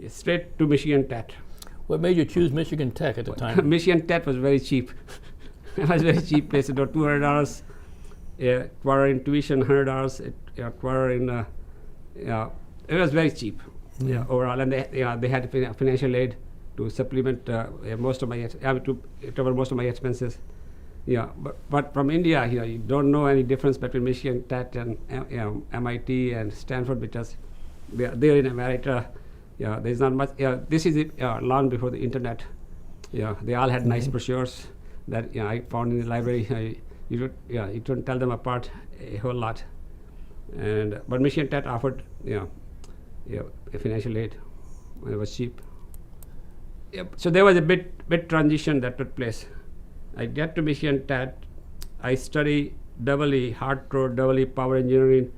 straight to Michigan Tech. What made you choose Michigan Tech at the time? Michigan Tech was very cheap. It was very cheap place. It was $200 quarter in tuition, $100 quarter in. It was very cheap overall, and they had financial aid to supplement most of my to cover most of my expenses. But from India, you don't know any difference between Michigan Tech and MIT and Stanford, because they're in America. There's not much. This is long before the internet. They all had nice brochures that I found in the library. You couldn't tell them apart a whole lot. But Michigan Tech offered a financial aid, and it was cheap. So there was a bit transition that took place. I get to Michigan Tech. I study hardcore power engineering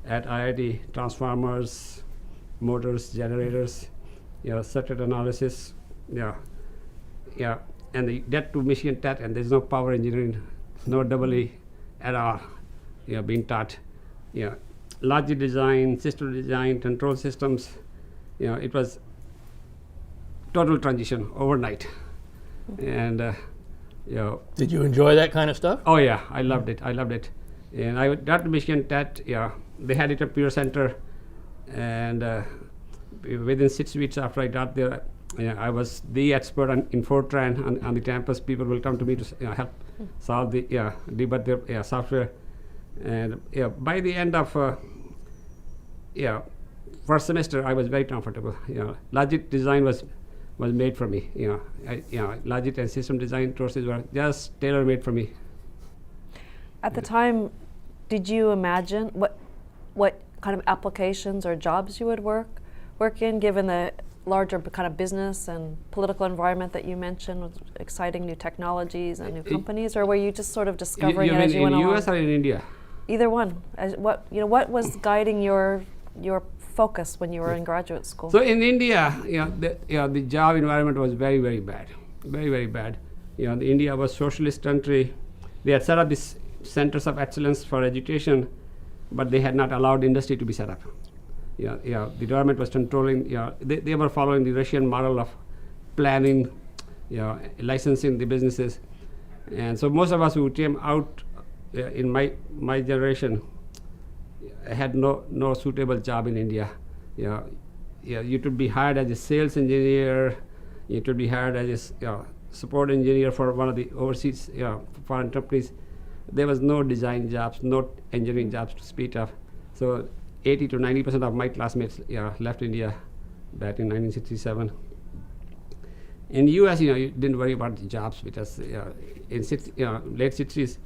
at IIT, transformers, motors, generators, circuit analysis, and they get to Michigan Tech, and there's no power engineering, no EE at all, being taught, logic design, system design, control systems, it was total transition overnight, and Did you enjoy that kind of stuff? Oh yeah, I loved it. And I got to Michigan Tech. They had it at Pure Center, and within 6 weeks after I got there, I was the expert in Fortran on the campus. People will come to me to help solve debug their software. And by the end of first semester, I was very comfortable. Logic design was made for me. Logic and system design courses were just tailor-made for me. At the time, did you imagine what kind of applications or jobs you would work in, given the larger kind of business and political environment that you mentioned, with exciting new technologies and new companies, or were you just sort of discovering it as you went along? In the U.S. or in India? Either one. What was guiding your focus when you were in graduate school? So in India, the job environment was very, very bad, very, very bad. India was a socialist country. They had set up these centers of excellence for education, but they had not allowed industry to be set up. The government was controlling. They were following the Russian model of planning, licensing the businesses, and so most of us who came out in my generation had no suitable job in India. You could be hired as a sales engineer. You could be hired as a support engineer for one of the overseas foreign companies. There was no design jobs, no engineering jobs to speak of. So 80 to 90% of my classmates left India back in 1967. In the U.S., you didn't worry about the jobs because in late 60s,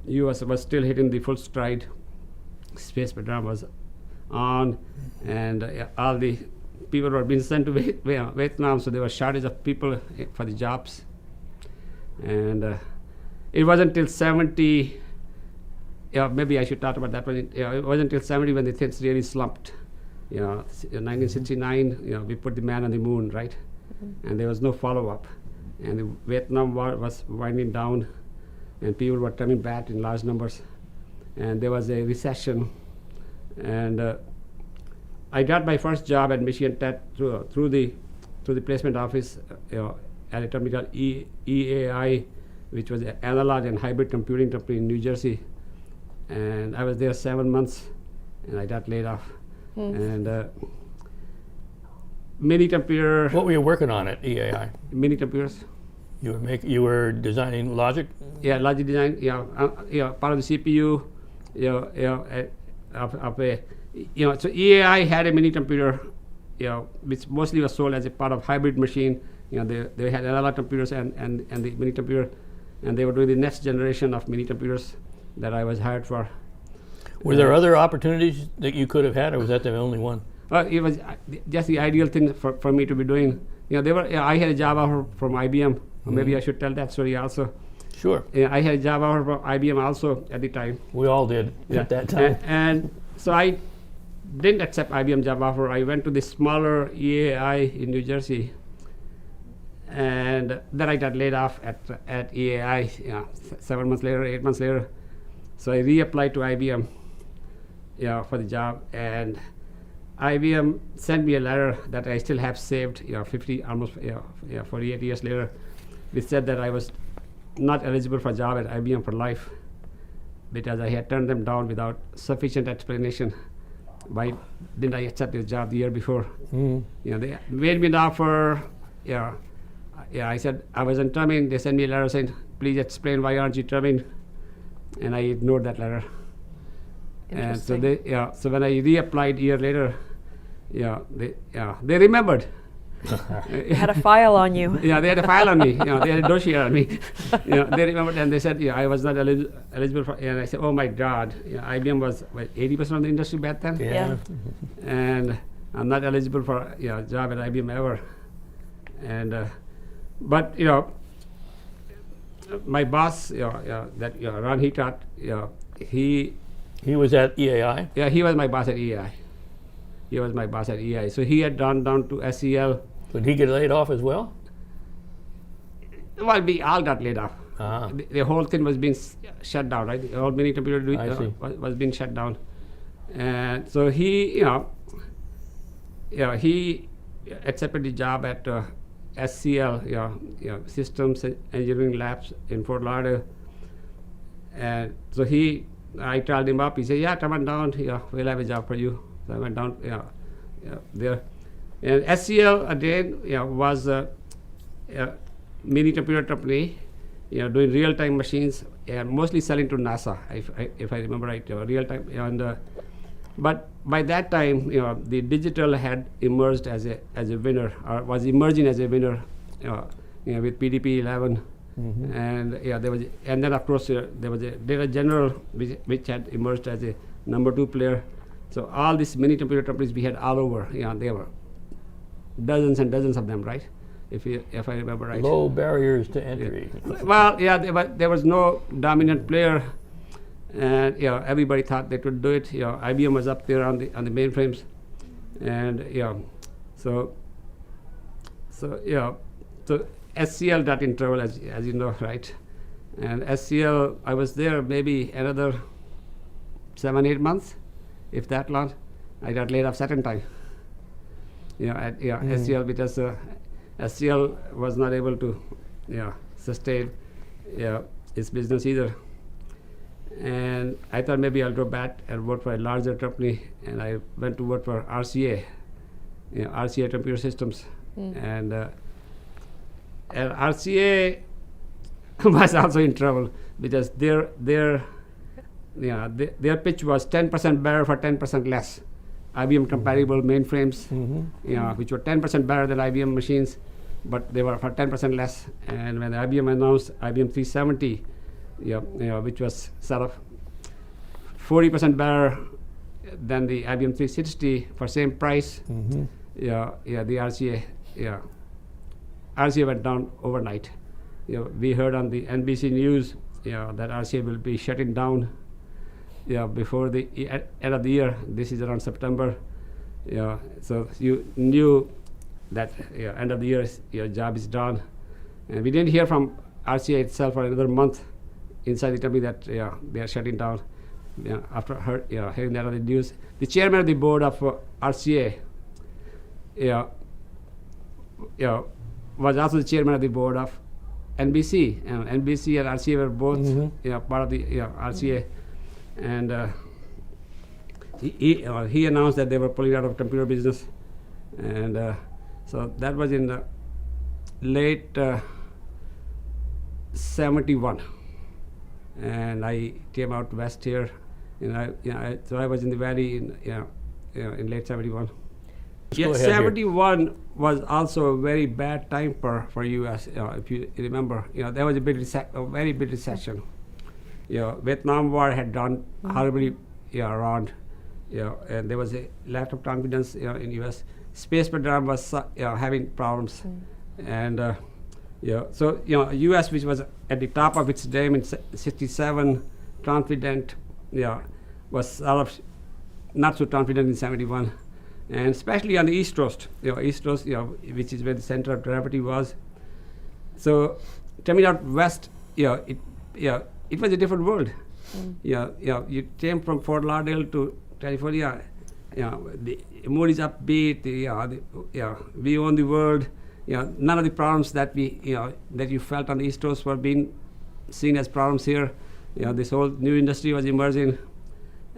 U.S. was still hitting the full stride. Space program was on, and all the people were being sent to Vietnam, so there was shortage of people for the jobs. And it wasn't until 70, maybe I should talk about that one. It wasn't until 70 when the things really slumped. In 1969, we put the man on the moon, right? Mm-hmm. And there was no follow-up. And the Vietnam War was winding down, and people were coming back in large numbers. And there was a recession, and I got my first job at Michigan Tech through the placement office at a company called EAI, which was an analog and hybrid computing company in New Jersey. And I was there 7 months, and I got laid off. And mini computer. What were you working on at EAI? Mini computers. You were designing logic. Yeah, logic design. Part of the CPU. So EAI had a mini computer, which mostly was sold as a part of hybrid machine. They had analog computers and the mini computer, and they were doing the next generation of mini computers that I was hired for. Were there other opportunities that you could have had, or was that the only one? It was just the ideal thing for me to be doing. I had a job offer from IBM. Maybe I should tell that story also. Sure. I had a job offer from IBM also at the time. We all did at that time. And so I didn't accept IBM job offer. I went to the smaller EAI in New Jersey, and then I got laid off at EAI 7 months later, 8 months later. So I reapplied to IBM for the job, and IBM sent me a letter that I still have saved, 48 years later, which said that I was not eligible for a job at IBM for life because I had turned them down without sufficient explanation. Why didn't I accept this job the year before? They made me an offer. I said I wasn't terminated. They sent me a letter saying, please explain why aren't you terminated? And I ignored that letter. And so so when I reapplied a year later, they remembered. You had a file on you. They had a file on me. They had a dossier on me. They remembered, and they said, I was not eligible for. And I said, oh my God, IBM was 80% of the industry back then, Yeah. and I'm not eligible for a job at IBM ever. And but my boss, that Ron Heatott, He was at EAI. he was my boss at EI. He was my boss at EI. So he had gone down to SEL. Did he get laid off as well? Well, we all got laid off. Ah. The whole thing was being shut down, right? The whole mini computer I see. was being shut down, and so he, he accepted the job at SCL, Systems Engineering Labs in Fort Lauderdale, and so I called him up. He said, "Yeah, come on down. We'll have a job for you." So I went down, there, and SCL again, was a mini computer company, doing real-time machines and mostly selling to NASA, if I remember right, real-time. And but by that time, the digital had emerged as a winner, or was emerging as a winner, with PDP-11, and there was, and then of course there was a Data General which had emerged as a number 2 player. So all these mini computer companies we had all over, there were dozens and dozens of them, right? If I remember right. Low barriers to entry. Well, there was no dominant player, and everybody thought they could do it. IBM was up there on the mainframes, and so SCL got in trouble, as you know, right? And SCL, I was there maybe another 7-8 months, if that long. I got laid off second time. At SCL, because SCL was not able to sustain its business either. And I thought maybe I'll go back and work for a larger company, and I went to work for RCA, RCA Computer Systems, and RCA was also in trouble because their pitch was 10% better for 10% less. IBM compatible mainframes, which were 10% better than IBM machines, but they were for 10% less. And when IBM announced IBM 370, which was sort of 40% better than the IBM 360 for same price, the RCA went down overnight. We heard on the NBC News, that RCA will be shutting down before the end of the year. This is around September. So you knew that end of the year your job is done, and we didn't hear from RCA itself for another month inside the company that they are shutting down. After hearing that on the news, the chairman of the board of RCA, was also the chairman of the board of NBC, and NBC and RCA were both part of the RCA. And he announced that they were pulling out of computer business, and so that was in the late 71, and I came out west here, and so I was in the valley in late 71. Go ahead 71 was also a very bad time for US. If you remember, there was a very big recession. Vietnam War had gone horribly around, and there was a lack of confidence in U.S. Space program was having problems, and so U.S., which was at the top of its game in '67, confident, was sort of not so confident in '71, and especially on the East Coast, which is where the center of gravity was. So coming out west, it was a different world. You came from Fort Lauderdale to California, the mood is upbeat. We own the world. None of the problems that that you felt on the East Coast were being seen as problems here. This whole new industry was emerging,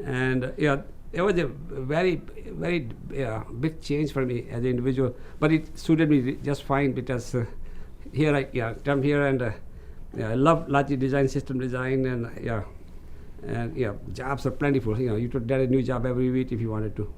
and it was a very, very big change for me as an individual. But it suited me just fine because here I come here and I love logic design, system design, and jobs are plentiful. You could get a new job every week if you wanted to.